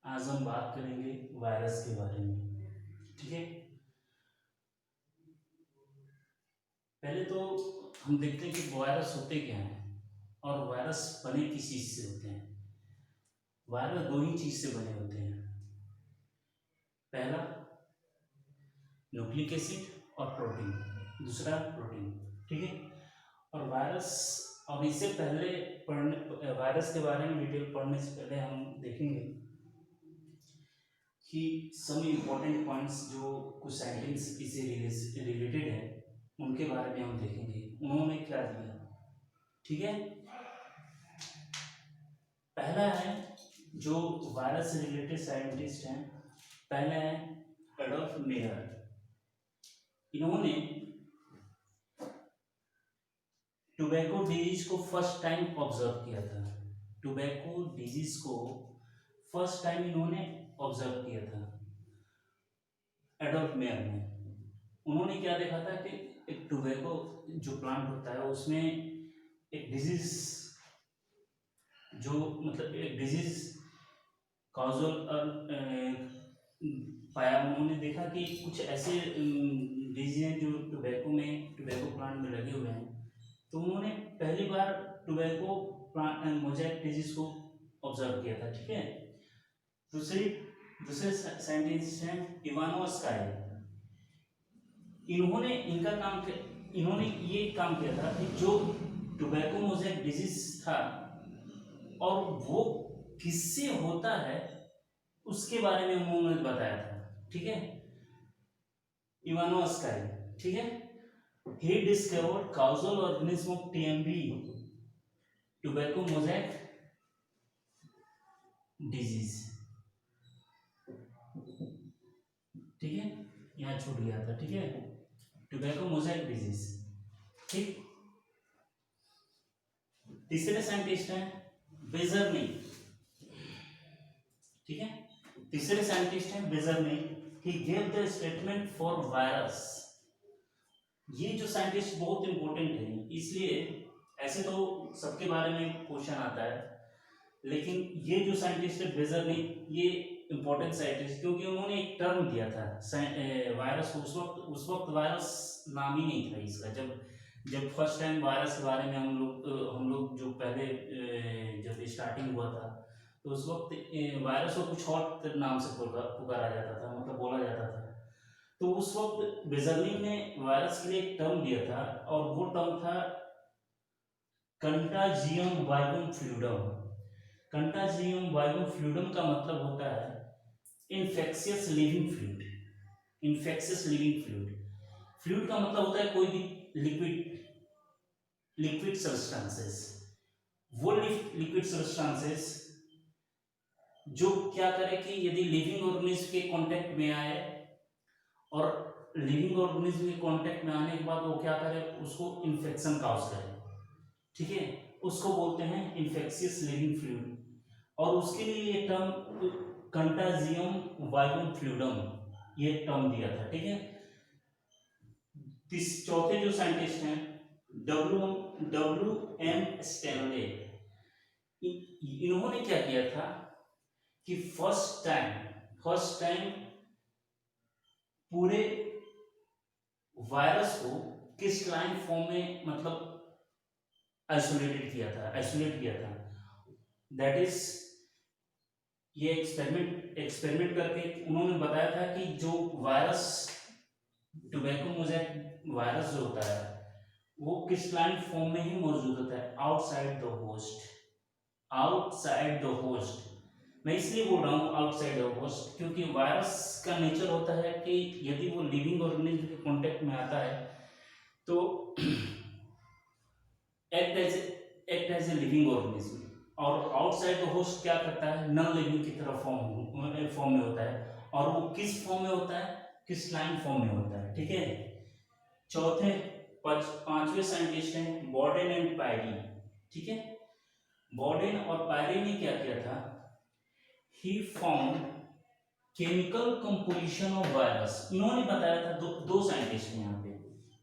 आज हम बात करेंगे वायरस के बारे में। ठीक है, पहले तो हम देखते हैं कि वायरस होते क्या हैं और वायरस बने किस चीज से होते हैं। वायरस दो ही चीज से बने होते हैं, पहला न्यूक्लिक एसिड और प्रोटीन, दूसरा प्रोटीन। ठीक है, और वायरस, और इससे पहले पढ़ने वायरस के बारे में डिटेल पढ़ने से पहले हम देखेंगे कि सम इम्पोर्टेंट पॉइंट्स जो कुछ साइंटिस्ट इससे रिलेटेड है उनके बारे में हम देखेंगे उन्होंने क्या दिया। ठीक है, पहला है जो वायरस से रिलेटेड साइंटिस्ट हैं, पहला है एडोल्फ मेयर। इन्होंने टोबैको डिजीज को फर्स्ट टाइम ऑब्जर्व किया था। टोबैको डिजीज को फर्स्ट टाइम इन्होंने ऑब्जर्व किया था एडोल्फ मेयर ने। उन्होंने क्या देखा था कि एक टोबैको जो प्लांट होता है उसमें एक डिजीज, जो मतलब एक डिजीज कॉजल पाया। उन्होंने देखा कि कुछ ऐसे डिजीज हैं जो टोबैको प्लांट में लगे हुए हैं। तो उन्होंने पहली बार टोबैको प्लांट मोज़ेक डिजीज को ऑब्जर्व किया था। ठीक है, दूसरे साइंटिस्ट हैं इवानो स्काई। इन्होंने ये काम किया था कि जो टोबैको मोज़ेक डिजीज था और वो किससे होता है उसके बारे में उन्होंने बताया था। ठीक है, इवानो स्काई। ठीक है, he discovered causal organism of TMB, tobacco mosaic disease। ठीक है, यहाँ छूट गया था। ठीक है, टोबैको मोज़ेक डिजीज। ठीक, तीसरे साइंटिस्ट हैं बेजरनी। ठीक है, तीसरे साइंटिस्ट हैं बेजरनी। he gave the statement for virus। ये जो साइंटिस्ट बहुत इंपॉर्टेंट है, इसलिए ऐसे तो सबके बारे में क्वेश्चन आता है, लेकिन ये जो साइंटिस्ट है बेजरनी, ये इंपॉर्टेंट साइंटिस्ट क्योंकि उन्होंने एक टर्म दिया था वायरस को। उस वक्त वायरस नाम ही नहीं था इसका। जब फर्स्ट टाइम वायरस के बारे में हम लोग जो पहले जब स्टार्टिंग हुआ था तो उस वक्त वायरस को कुछ और नाम से पुकारा जाता था, मतलब बोला जाता था। तो उस वक्त बेजरनी ने वायरस के लिए एक टर्म दिया था और वो टर्म था कंटाजियम वाइवम फ्लूइडम। कंटाजियम वाइवम फ्लूइडम का मतलब होता है infectious living fluid. Infectious living fluid, fluid का मतलब होता है कोई भी लिक्विड सब्सटेंसेस। वो लिक्विड सब्सटेंसेस जो क्या करे कि यदि लिविंग ऑर्गेनिज्म के कांटेक्ट में आए और लिविंग ऑर्गेनिज्म के कांटेक्ट में आने के बाद वो क्या करे, उसको इन्फेक्शन काज करे। ठीक है, उसको बोलते हैं इन्फेक्शियस लिविंग फ्लूइड। और उसके लिए ये टर्म कंटाजियम वाइवम फ्लूइडम ये टर्म दिया था। ठीक है, चौथे जो साइंटिस्ट हैं डब्ल्यू एम स्टैनले। इन्होंने क्या किया था कि फर्स्ट टाइम पूरे वायरस को क्रिस्टलाइन फॉर्म में मतलब आइसोलेट किया था। दैट इज, ये एक्सपेरिमेंट करके उन्होंने बताया था कि जो वायरस टोबैको मोज़ेक वायरस जो होता है वो क्रिस्टलाइन फॉर्म में ही मौजूद होता है आउटसाइड द होस्ट। मैं इसलिए बोल रहा हूँ आउटसाइड द होस्ट क्योंकि वायरस का नेचर होता है कि यदि वो लिविंग ऑर्गेनिज्म के कांटेक्ट में आता है तो act as a living organism, और आउटसाइड द होस्ट क्या करता है, नॉन लिविंग की तरह फॉर्म में होता है। और वो किस फॉर्म में होता है, क्रिस्टलाइन फॉर्म में होता है। ठीक है, चौथे पांचवें साइंटिस्ट हैं बॉर्डेन एंड पायरी। ठीक है, बॉर्डेन और पायरी ने क्या किया था, he found chemical composition of virus. इन्होंने बताया था, दो साइंटिस्ट हैं यहाँ पे,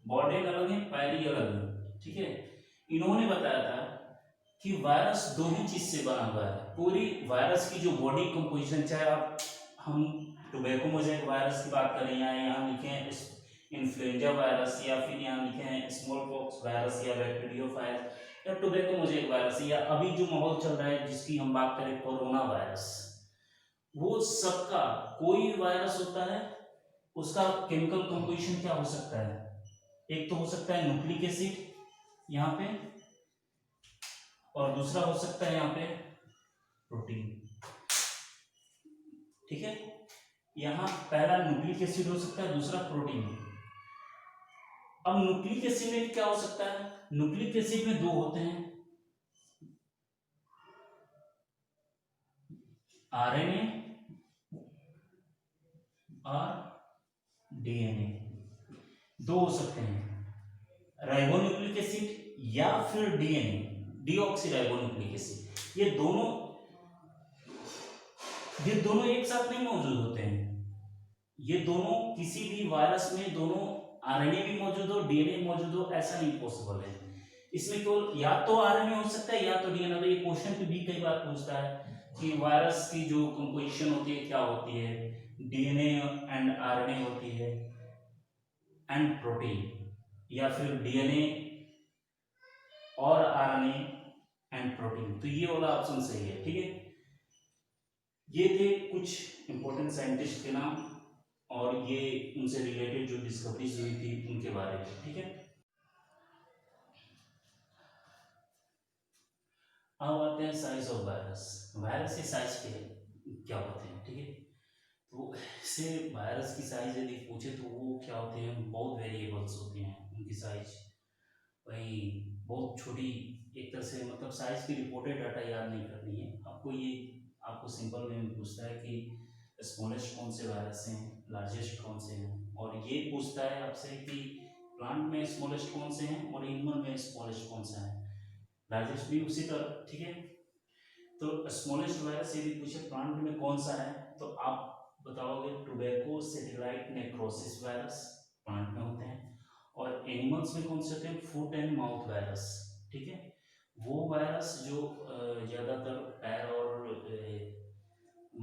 बॉर्डेन अलग है, पायरी अलग है। ठीक है, इन्होंने बताया था कि वायरस दो ही चीज से बना हुआ है। पूरी वायरस की जो बॉडी कंपोजिशन, चाहे आप हम टोबैको मोज़ेक वायरस की बात करें या यहाँ लिखे हैं इन्फ्लुएंजा वायरस, या फिर यहाँ लिखे हैं स्मॉल पॉक्स वायरस या बैक्टीरियोफायस या टोबैको मोज़ेक वायरस, या अभी जो माहौल चल रहा है जिसकी हम बात करें कोरोना वायरस, वो सबका कोई वायरस होता है उसका केमिकल कंपोजिशन क्या हो सकता है? एक तो हो सकता है न्यूक्लिक एसिड यहाँ पे, और दूसरा हो सकता है यहाँ पे प्रोटीन। ठीक है, यहाँ पहला न्यूक्लिक एसिड हो सकता है, दूसरा प्रोटीन। अब न्यूक्लिक एसिड में क्या हो सकता है? न्यूक्लिक एसिड में दो होते हैं, आरएनए और डीएनए, दो हो सकते हैं, राइबोन्यूक्लिक एसिड या फिर डीएनए, डीऑक्सी राइबोन्यूक्लिक एसिड। ये दोनों एक साथ नहीं मौजूद होते हैं। ये दोनों किसी भी वायरस में दोनों आरएनए भी मौजूद हो, डीएनए मौजूद हो, ऐसा नहीं पॉसिबल है। इसमें केवल या तो आरएनए हो सकता है या तो डीएनए। तो ये क्वेश्चन भी कई बार पूछता है कि वायरस की जो कंपोजिशन होती है क्या होती है, डीएनए एंड आरएनए होती है एंड प्रोटीन, या फिर डीएनए और आरएनए एंड प्रोटीन। तो ये वाला ऑप्शन सही है। ठीक है, ये थे कुछ इंपॉर्टेंट साइंटिस्ट के नाम और ये उनसे रिलेटेड जो डिस्कवरीज हुई थी उनके बारे में। ठीक है, अब आते हैं साइज ऑफ वायरस। वायरस के साइज के क्या होते हैं? ठीक है, तो इससे वायरस की साइज यदि पूछे तो वो क्या होते हैं, बहुत वेरिएबल्स होते हैं उनकी साइज। वही बहुत छोटी, एक तरह से मतलब साइज की रिपोर्टेड डाटा याद नहीं करनी है आपको। ये आपको सिंपल वे में पूछता है कि स्मॉलेस्ट कौन से वायरस हैं, लार्जेस्ट कौन से हैं, और ये पूछता है आपसे कि प्लांट में स्मॉलेस्ट कौन से हैं और एनिमल में स्मॉलेस्ट कौन सा है, लार्जेस्ट भी उसी तरह। ठीक है, तो स्मॉलेस्ट वायरस यदि पूछे प्लांट में कौन सा है तो आप बताओगे tobacco satellite necrosis virus plant में होते हैं। और एनिमल्स में कौन से होते हैं? Foot and mouth virus. ठीक है, वो वायरस जो ज़्यादातर पैर और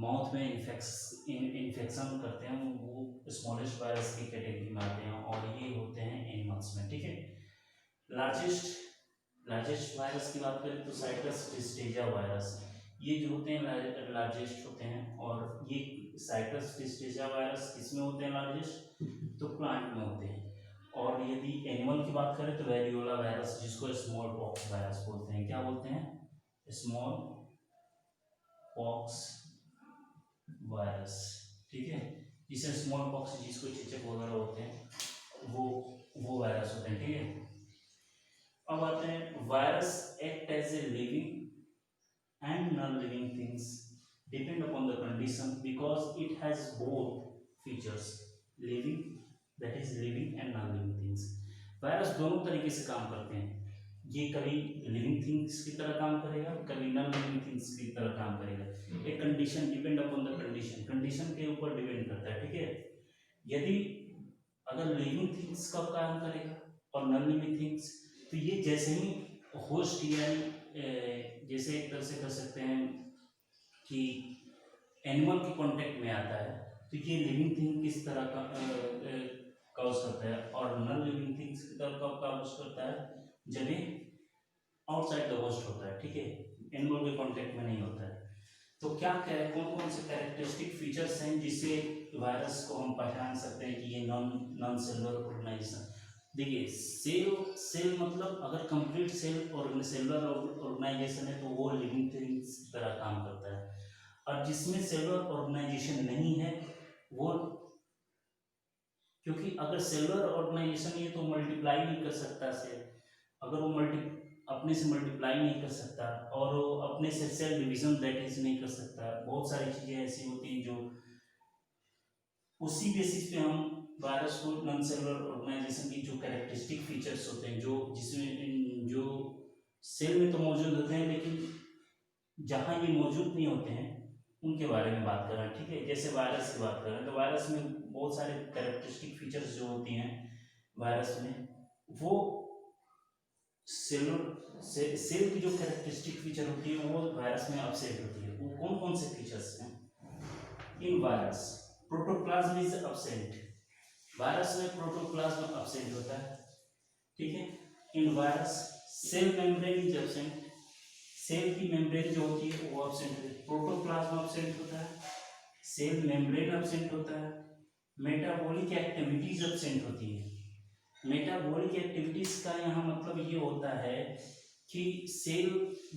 माउथ में इन्फेक्शन करते हैं वो स्मॉलेस्ट वायरस की कैटेगरी में आते हैं, और ये होते हैं एनिमल्स में। ठीक है, लार्जेस्ट वायरस की बात करें तो साइटस डिस्टेजा वायरस, ये जो होते हैं लार्जेस्ट होते हैं। और ये साइटस डिस्टेजा वायरस किसमें होते हैं लार्जेस्ट? तो प्लांट में होते हैं। और यदि एनिमल की बात करें तो वेरियोला वायरस, जिसको स्मॉल पॉक्स वायरस बोलते हैं। क्या बोलते हैं? Small pox virus. ठीक है, जिसे स्मॉल पॉक्स, जिसको चेचक वगैरह होते हैं, वो वायरस होते हैं। ठीक है, अब आते हैं virus act as a living and non-living things depend upon the condition because it has both features, living, that is living, and non-living things। Virus दोनों तरीके से काम करते हैं। ये कभी लिविंग थिंग्स की तरह काम करेगा, कभी नॉन लिविंग थिंग्स की तरह काम करेगा। एक condition, depend upon the condition, condition के ऊपर डिपेंड करता है। ठीक है, यदि अगर लिविंग थिंग्स का काम करेगा और नॉन लिविंग थिंग्स, तो ये जैसे ही होस्ट यानी जैसे एक तरह से कर सकते हैं कि एनिमल के कांटेक्ट में आता है तो ये लिविंग थिंग किस तरह का काउज करता है, और नॉन लिविंग थिंग्स की तरह कब काउज करता है? जब ये आउटसाइड द होस्ट होता है। ठीक है, एनिमल के कांटेक्ट में नहीं होता है। तो क्या कौन कौन से कैरेक्टरिस्टिक फीचर्स हैं जिससे वायरस को हम पहचान सकते हैं कि ये नॉन सेलुलर ऑर्गेनाइजेशन? देखिए, सेल मतलब अगर कंप्लीट सेलुलर ऑर्गेनाइजेशन है तो वो लिविंग थिंग्स की तरह काम करता है। और जिसमें सेलुलर ऑर्गेनाइजेशन नहीं है वो, क्योंकि अगर सेलुलर ऑर्गेनाइजेशन है तो मल्टीप्लाई नहीं कर सकता सेल। अगर वो अपने से मल्टीप्लाई नहीं कर सकता और वो अपने से सेल डिवीजन दैट इज नहीं कर सकता, बहुत सारी चीजें ऐसी होती हैं जो उसी बेसिस पे हम वायरस को नॉन सेलुलर ऑर्गेनाइजेशन की जो कैरेक्टरिस्टिक फीचर्स होते हैं, जो सेल में तो मौजूद होते हैं लेकिन जहाँ ये मौजूद नहीं होते हैं उनके बारे में बात कर रहे हैं। ठीक है, जैसे वायरस की बात कर रहे हैं तो वायरस में बहुत सारे कैरेक्टरिस्टिक फीचर्स जो होती हैं वायरस में, वो सेल की जो कैरेक्टरिस्टिक फीचर होती है वो वायरस में अपसेट होती है। वो कौन कौन से फीचर्स हैं इन virus? Protoplasm is absent, virus में प्रोटोप्लाज्म अपसेंट होता है, ठीक है। In virus cell membrane is absent, cell की मेम्ब्रेन जो होती है वो अपसेंट होती है। प्रोटोप्लाज्म अपसेंट होता है, सेल मेम्ब्रेन अपसेंट होता है, मेटाबॉलिक एक्टिविटीज अपसेंट होती है। मेटाबॉलिक एक्टिविटीज का यहाँ मतलब ये होता है कि सेल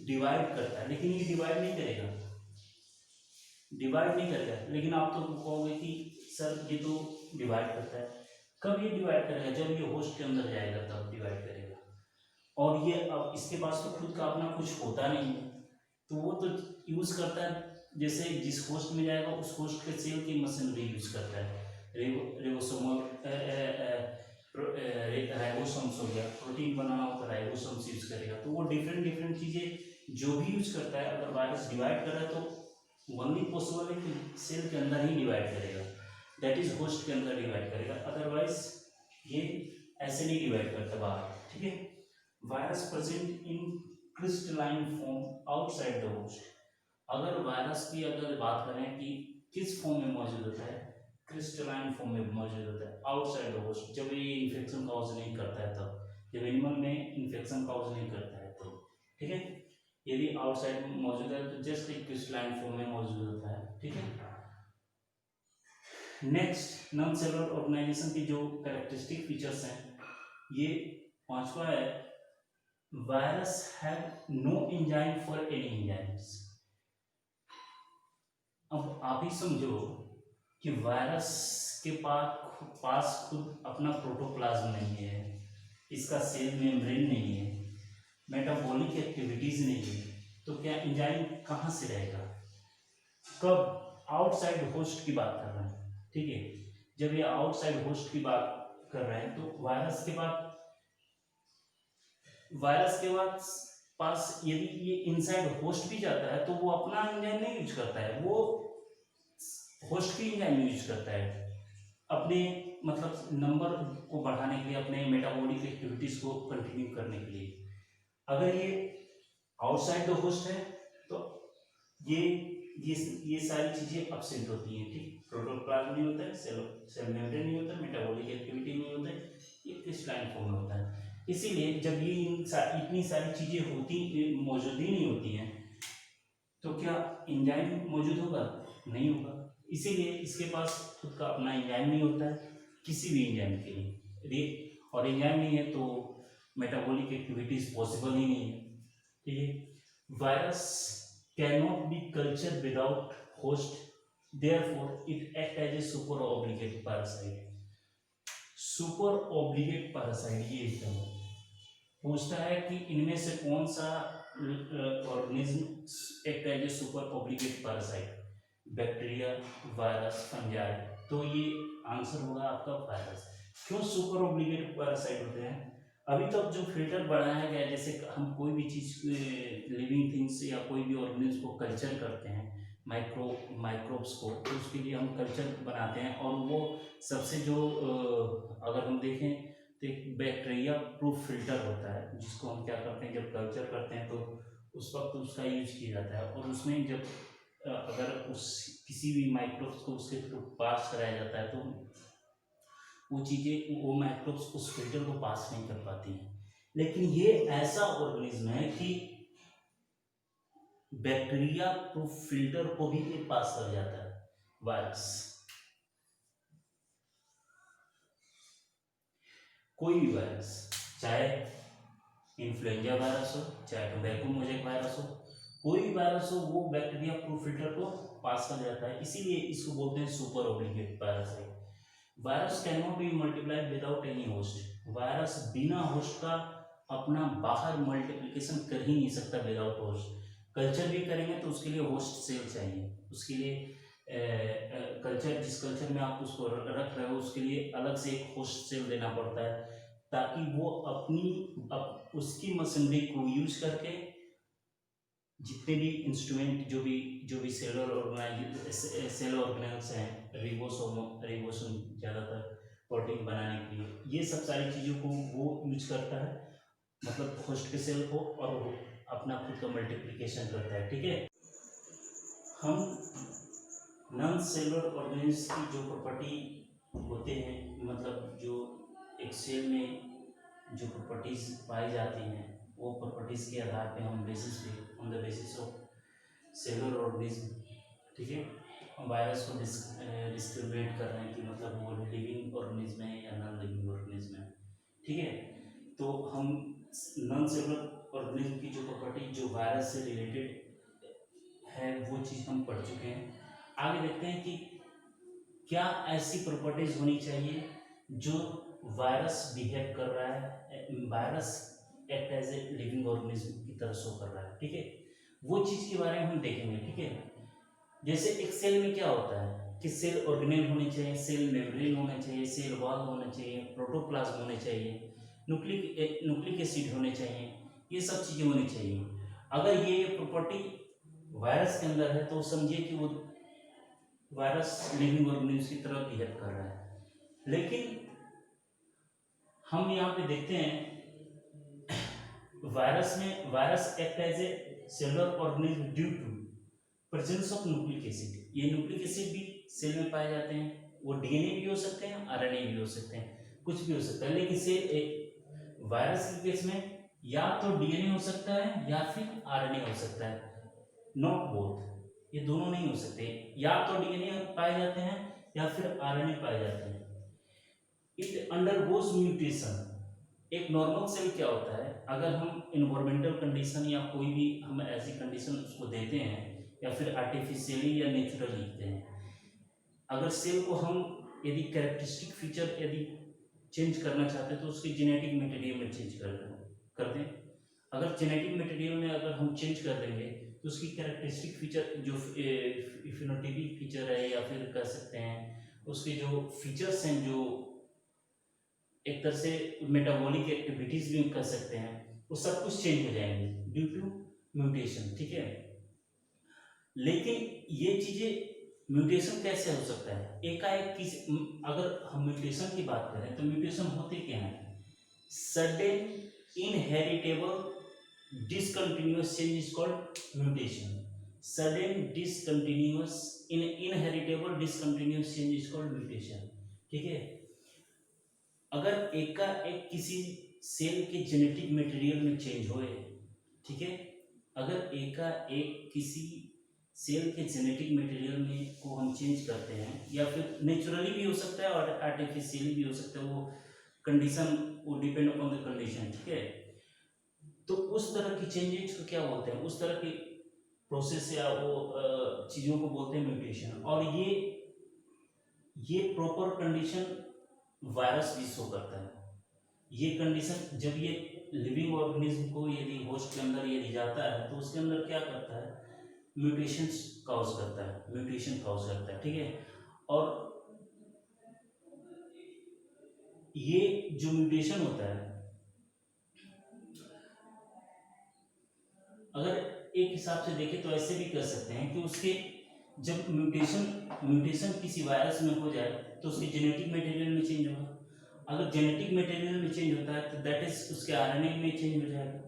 डिवाइड करता है, लेकिन ये डिवाइड नहीं करेगा, डिवाइड नहीं करेगा। लेकिन आप तो कहोगे कि सर ये तो डिवाइड करता है। कब ये डिवाइड करेगा? जब ये होस्ट के अंदर जाएगा तब डिवाइड करेगा। और ये अब इसके पास तो खुद का अपना कुछ होता नहीं है, तो वो तो यूज करता है, जैसे जिस होस्ट में जाएगा उस होस्ट के सेल की मशीनरी यूज करता है। रेबोसोमल राइबोसोम्स हो गया, प्रोटीन बनाना हो तो राइबोसोम्स यूज करेगा। तो वो डिफरेंट डिफरेंट चीजें जो भी यूज करता है, अगर वायरस डिवाइड कर रहा है तो ओनली पॉसिबल है कि सेल के अंदर ही डिवाइड करेगा, दैट इज होस्ट के अंदर डिवाइड करेगा, अदरवाइज ये ऐसे नहीं डिवाइड करता बाहर, ठीक है। Virus present in crystalline form outside the host. अगर वायरस की अगर बात करें कि किस फॉर्म में मौजूद होता है, क्रिस्टलाइन फॉर्म में मौजूद होता है आउटसाइड द होस्ट, जब ये इन्फेक्शन कॉज नहीं करता है तब, जब एनिमल में इन्फेक्शन कॉज नहीं करता है तो, ठीक है। यदि आउटसाइड में मौजूद है तो जस्ट एक क्रिस्टलाइन फॉर्म में मौजूद होता है, ठीक है। नेक्स्ट, नॉन सेलुलर ऑर्गेनाइजेशन की जो कैरेक्टरिस्टिक फीचर्स हैं, ये पांचवा है, virus have no enzyme for any enzymes. अब आप ही समझो कि वायरस के पास खुद अपना प्रोटोप्लाज्म नहीं है, इसका सेल मेम्ब्रेन नहीं है, मेटाबॉलिक एक्टिविटीज नहीं है, तो क्या एंजाइम कहाँ से रहेगा? कब? आउटसाइड होस्ट की बात कर रहे हैं, ठीक है। जब ये आउटसाइड होस्ट की बात कर रहे हैं तो वायरस के बाद पास यदि ये इनसाइड होस्ट भी जाता है तो वो अपना एंजाइम नहीं यूज करता है, वो होस्ट की एंजाइम यूज करता है अपने मतलब नंबर को बढ़ाने के लिए, अपने मेटाबॉलिक एक्टिविटीज को कंटिन्यू करने के लिए। अगर ये आउटसाइड द होस्ट है तो ये ये सारी चीजें अपसेंट होती हैं, ठीक। प्रोटोप्लाज्म नहीं होता है, सेल मेम्ब्रेन नहीं होता है, मेटाबॉलिक एक्टिविटी नहीं होता है, ये क्रिस्टलाइन फॉर्म में होता है। इसीलिए जब ये इतनी सारी चीजें मौजूद ही नहीं होती हैं तो क्या एंजाइम मौजूद होगा? नहीं होगा। इसीलिए इसके पास खुद का अपना एंजाइम नहीं होता है किसी भी एंजाइम के लिए, और एंजाइम नहीं है तो मेटाबॉलिक एक्टिविटीज पॉसिबल ही नहीं है, ठीक है। Virus cannot be cultured without host, therefore it act as a super obligate parasite। Super obligate parasite ये एकदम पूछता है कि इनमें से कौन सा organism act as a super obligate parasite, bacteria, virus, fungi. तो ये आंसर होगा आपका वायरस। क्यों सुपर ऑब्लिगेट पैरासाइट होते हैं? अभी तक जो फिल्टर बढ़ाया गया है, जैसे हम कोई भी चीज लिविंग थिंग्स या कोई भी ऑर्गेनिज्म को कल्चर करते हैं, माइक्रोब्स को, तो उसके लिए हम कल्चर बनाते हैं, और वो सबसे जो अगर हम देखें तो एक बैक्टीरिया प्रूफ फिल्टर होता है, जिसको हम क्या करते हैं जब कल्चर करते हैं तो उस वक्त उसका यूज किया जाता है, और उसमें जब अगर उस किसी भी माइक्रोब्स को उसके थ्रू पास कराया जाता है तो वो चीज़ें, वो माइक्रोब्स उस फिल्टर को पास नहीं कर पाती हैं। लेकिन ये ऐसा ऑर्गेनिज्म है कि बैक्टीरिया प्रूफ फिल्टर को भी ये पास कर जाता है, वायरस। कोई भी वायरस, चाहे इन्फ्लुएंजा वायरस हो, चाहे टोबैको मोजेक वायरस हो, कोई भी वायरस हो, वो बैक्टीरिया प्रूफ फिल्टर को पास कर जाता है, इसीलिए इसको बोलते हैं super obligate parasite. Virus can not be multiply without any host. Virus बिना होस्ट का अपना बाहर मल्टीप्लिकेशन कर ही नहीं सकता विदाउट होस्ट। कल्चर भी करेंगे तो उसके लिए होस्ट सेल चाहिए, उसके लिए कल्चर, जिस कल्चर में आप उसको रख रहे हो उसके लिए अलग से एक होस्ट सेल देना पड़ता है, ताकि वो उसकी मशीनरी को यूज करके जितने भी इंस्ट्रूमेंट, जो भी सेलर ऑर्गेनाइज हैं, रिबोसोम ज़्यादातर प्रोटीन बनाने के लिए, ये सब सारी चीज़ों को वो यूज करता है, मतलब होस्ट के सेल को, और वो अपना खुद का मल्टीप्लिकेशन करता है। ठीक है, हम नॉन सेलुलर ऑर्गेनिज्म की जो प्रॉपर्टी होते हैं, मतलब जो एक सेल में जो प्रॉपर्टीज पाई जाती हैं, वो प्रॉपर्टीज के आधार पे हम on the basis of cellular organism, ठीक है, हम वायरस को डिस्क्रिमिनेट कर रहे हैं कि मतलब वो लिविंग ऑर्गेनिज्म है या नॉन लिविंग ऑर्गेनिज्म है। ठीक है, तो हम नॉन सेलुलर ऑर्गेनिज्म की जो प्रॉपर्टी जो वायरस से रिलेटेड है वो चीज़ हम पढ़ चुके हैं। आगे देखते हैं कि क्या ऐसी प्रॉपर्टीज होनी चाहिए जो वायरस बिहेव कर रहा है, virus act as a living organism की तरह शो कर रहा है। ठीक है, वो चीज़ के बारे में हम देखेंगे। ठीक है, जैसे एक सेल में क्या होता है कि सेल ऑर्गेनेल होनी चाहिए, सेल मेम्ब्रेन होना चाहिए, सेल वॉल होना चाहिए, प्रोटोप्लाज्म होने चाहिए, न्यूक्लिक एसिड होने चाहिए, ये सब चीज़ें होनी चाहिए। अगर ये प्रॉपर्टी वायरस के अंदर है तो समझिए कि वो वायरस लिविंग ऑर्गेनिज्म की तरह बिहेव कर रहा है। लेकिन हम यहाँ पे देखते हैं virus act as a cellular organism due to presence of nucleic acid. ये न्यूक्लिक एसिड भी सेल में पाए जाते हैं, वो डीएनए भी हो सकते हैं, आरएनए भी हो सकते हैं, कुछ भी हो सकता है। लेकिन सेल वायरस के केस में या तो डीएनए हो सकता है या फिर आरएनए हो सकता है, नॉट बोथ, ये दोनों नहीं हो सकते। या तो डीएनए पाए जाते हैं या फिर आरएनए पाए जाते हैं। It undergoes mutation. एक नॉर्मल सेल क्या होता है, अगर हम इन्वायरमेंटल कंडीशन या कोई भी हम ऐसी कंडीशन उसको देते हैं या फिर आर्टिफिशियली या नेचुरली देते हैं, अगर सेल को हम यदि कैरेक्टरिस्टिक फीचर यदि चेंज करना चाहते हैं तो उसके जेनेटिक मटेरियल में चेंज कर दें। अगर जेनेटिक मटेरियल में अगर हम चेंज कर देंगे तो उसकी कैरेक्टरिस्टिक फीचर जो फिनोटाइपिक फीचर है या फिर कह सकते हैं उसके जो फीचर्स हैं, जो एक तरह से मेटाबॉलिक एक्टिविटीज भी कर सकते हैं, वो सब कुछ चेंज हो जाएंगे ड्यू टू म्यूटेशन। ठीक है, लेकिन ये चीजें म्यूटेशन कैसे हो सकता है एकाएक किस, अगर हम म्यूटेशन की बात करें तो म्यूटेशन होते क्या है, sudden inheritable discontinuous change is called mutation. Sudden discontinuous inheritable discontinuous change is called mutation. ठीक है, अगर एक का एक किसी सेल के जेनेटिक मटेरियल में चेंज होए, ठीक है, अगर एक का एक किसी सेल के जेनेटिक मटेरियल में को हम चेंज करते हैं या फिर नेचुरली भी हो सकता है और आर्टिफिशियली भी हो सकता है, वो कंडीशन वो डिपेंड अपॉन द कंडीशन। ठीक है, तो उस तरह की चेंजेस को क्या बोलते हैं, उस तरह की प्रोसेस या वो चीज़ों को बोलते हैं म्यूटेशन। और ये प्रॉपर कंडीशन वायरस भी शो करता है। ये कंडीशन जब ये लिविंग ऑर्गेनिज्म को यदि होस्ट के अंदर यदि जाता है तो उसके अंदर क्या करता है, म्यूटेशन काउज करता है। ठीक है, और ये जो म्यूटेशन होता है, अगर एक हिसाब से देखें तो ऐसे भी कर सकते हैं कि उसके जब म्यूटेशन किसी वायरस में हो जाए तो उसके जेनेटिक मटेरियल में चेंज होगा। अगर जेनेटिक मटेरियल में चेंज होता है तो दैट इज उसके आरएनए में चेंज हो जाएगा।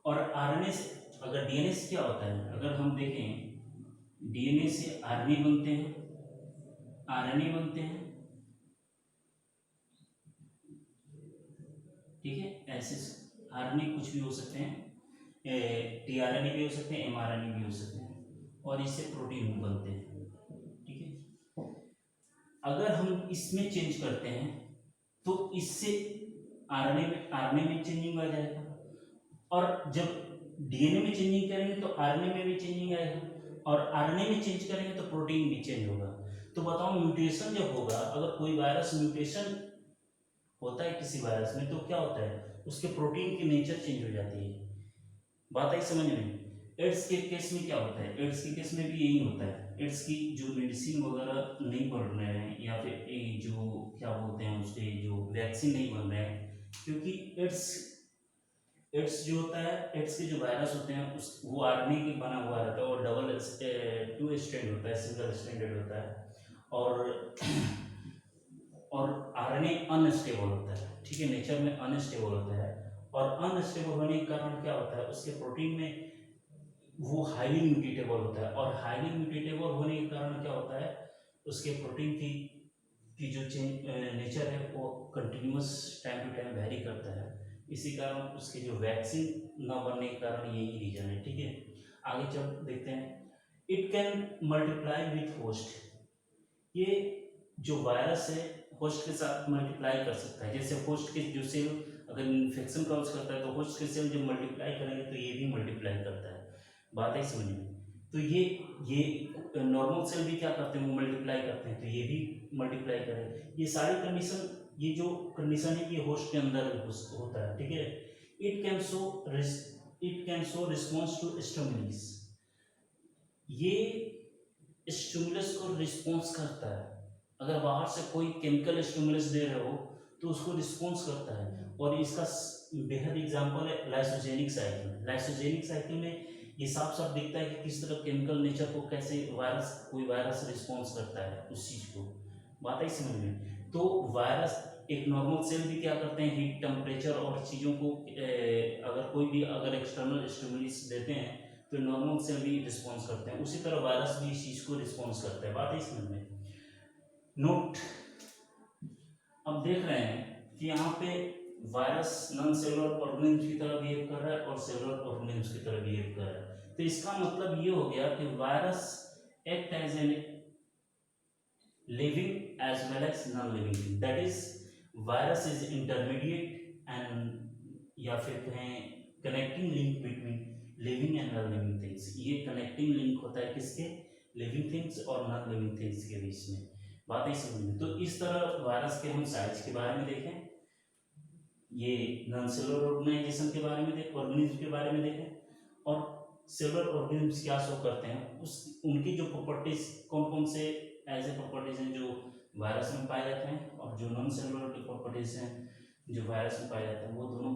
और आरएनए से अगर डीएनए से क्या होता है, अगर हम देखें डीएनए से आरएनए बनते हैं, ठीक है, ऐसे आरएनए कुछ भी हो सकते हैं, टीआरएनए भी हो सकते हैं, एमआरएनए भी हो सकते हैं, और इससे प्रोटीन बनते हैं। ठीक है, अगर हम इसमें चेंज करते हैं तो इससे आरएनए में चेंजिंग आ जाएगा, और जब डीएनए में चेंजिंग करेंगे तो आरएनए में भी चेंजिंग आएगा, और आरएनए में चेंज करेंगे तो प्रोटीन भी चेंज होगा। तो बताओ म्यूटेशन जब होगा, अगर कोई वायरस म्यूटेशन होता है किसी वायरस में तो क्या होता है, उसके प्रोटीन की नेचर चेंज हो जाती है। बात आई समझ में। एड्स के केस में क्या होता है, एड्स के केस में भी यही होता है। एड्स की जो मेडिसिन वगैरह नहीं बन रहे हैं या फिर जो क्या बोलते हैं उसके जो वैक्सीन नहीं बन रहे हैं, क्योंकि एड्स जो होता है, एड्स के जो वायरस होते हैं उस वो आरएनए के बना हुआ रहता है, और डबल 2 स्ट्रैंड होता है, सिंगल स्ट्रैंडेड होता है, और आरएनए अनस्टेबल होता है। ठीक है, नेचर में अनस्टेबल होता है, और अनस्टेबल होने के कारण क्या होता है, उसके प्रोटीन में वो हाईली म्यूटेटेबल होता है, और हाईली म्यूटेटेबल होने के कारण क्या होता है, उसके प्रोटीन की जो नेचर है वो continuous time to time vary करता है। इसी कारण उसके जो वैक्सीन ना बनने के कारण यही रीजन है। ठीक है, आगे चल देखते हैं। It can multiply with host, ये जो वायरस है होस्ट के साथ मल्टीप्लाई कर सकता है। जैसे होस्ट के जो सेल अगर इन्फेक्शन कॉज करता है तो होस्ट के सेल जब मल्टीप्लाई करेंगे तो ये भी मल्टीप्लाई करता है। बात है समझ में। तो ये नॉर्मल सेल भी क्या करते हैं, वो मल्टीप्लाई करते हैं, तो ये भी मल्टीप्लाई करें। ये सारी कंडीशन, ये जो कंडीशन है ये होस्ट के अंदर होता है। ठीक है, it can show response to stimulus, ये स्टिमुलस को रिस्पॉन्स करता है। अगर बाहर से कोई केमिकल स्टिमुलस दे रहे हो तो उसको रिस्पॉन्स करता है। और इसका बेहद एग्जांपल है लाइसोजेनिक साइकिल। लाइसोजेनिक साइकिल में ये साफ साफ दिखता है कि किस तरह केमिकल नेचर को कैसे कोई वायरस रिस्पॉन्स करता है उस चीज़ को। बात है समझ में। तो वायरस, एक नॉर्मल सेल भी क्या करते हैं, हीट, टेम्परेचर और चीज़ों को अगर कोई भी अगर एक्सटर्नल स्टिमुलस देते हैं तो नॉर्मल सेल भी रिस्पॉन्स करते हैं। उसी तरह वायरस भी इस चीज़ को रिस्पॉन्स करता है। बात है समझ में। नोट, अब देख रहे हैं कि यहाँ पे वायरस नॉन सेलुलर ऑर्गेनिज्म की तरह बिहेव कर रहा है और सेलुलर ऑर्गेनिज्म की तरह बिहेव कर रहा है। तो इसका मतलब ये हो गया कि virus act as an living as well as non living thing, that is virus is intermediate and या फिर कहें connecting link between living and non living things. ये कनेक्टिंग लिंक होता है किसके, लिविंग थिंग्स और नॉन लिविंग थिंग्स के बीच में। बात है समझ में। तो इस तरह वायरस के हम साइज के बारे में देखें, ये नॉन सेलुलर ऑर्गेनाइजेशन के बारे में देखें, ऑर्गेनिज्म के बारे में देखें, और सेलुलर ऑर्गेनिज्म क्या शो करते हैं, उस उनकी जो प्रॉपर्टीज कौन कौन से ऐसे प्रॉपर्टीज हैं जो वायरस में पाए जाते हैं, और जो नॉन सेलुलर की प्रॉपर्टीज हैं जो वायरस में पाए जाते हैं, वो दोनों